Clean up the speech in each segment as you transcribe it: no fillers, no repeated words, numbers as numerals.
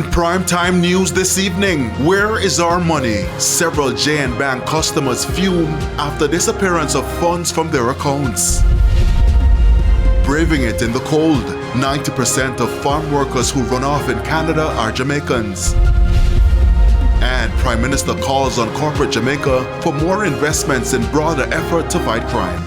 primetime news this evening, where is our money? Several JN Bank customers fume after disappearance of funds from their accounts. Braving it in the cold, 90% of farm workers who run off in Canada are Jamaicans. And Prime Minister calls on corporate Jamaica for more investments in broader effort to fight crime.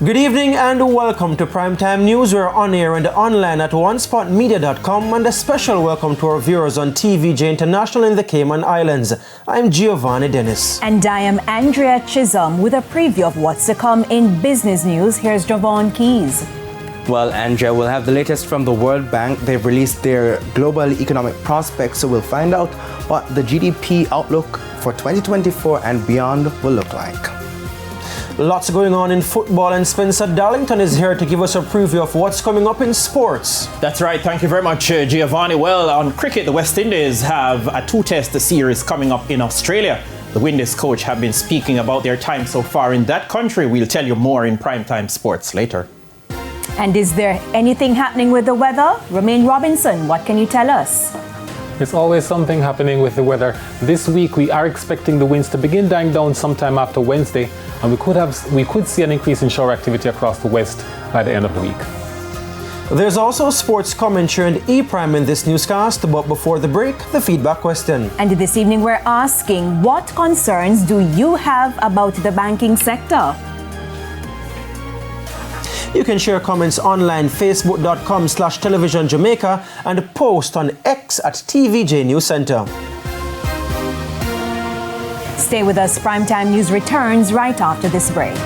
Good evening and welcome to Primetime News. We're on air and online at onespotmedia.com, and a special welcome to our viewers on TVJ International in the Cayman Islands. I'm Giovanni Dennis. And I am Andrea Chisholm with a preview of what's to come in business news. Here's Javon Keys. Well, Andrea, we'll have the latest from the World Bank. They've released their global economic prospects, so we'll find out what the GDP outlook for 2024 and beyond will look like. Lots going on in football, and Spencer Darlington is here to give us a preview of what's coming up in sports. That's right. Thank you very much, Giovanni. Well, on cricket, the West Indies have a two-test series coming up in Australia. The Windies coach have been speaking about their time so far in that country. We'll tell you more in Primetime Sports later. And is there anything happening with the weather? Romaine Robinson, what can you tell us? There's always something happening with the weather. This week we are expecting the winds to begin dying down sometime after Wednesday, and we could see an increase in shower activity across the west by the end of the week. There's also sports commentary and E-Prime in this newscast, but before the break, the feedback question. And this evening we're asking, what concerns do you have about the banking sector? You can share comments online, facebook.com/televisionjamaica, and post on X at TVJ News Center. Stay with us. Primetime News returns right after this break.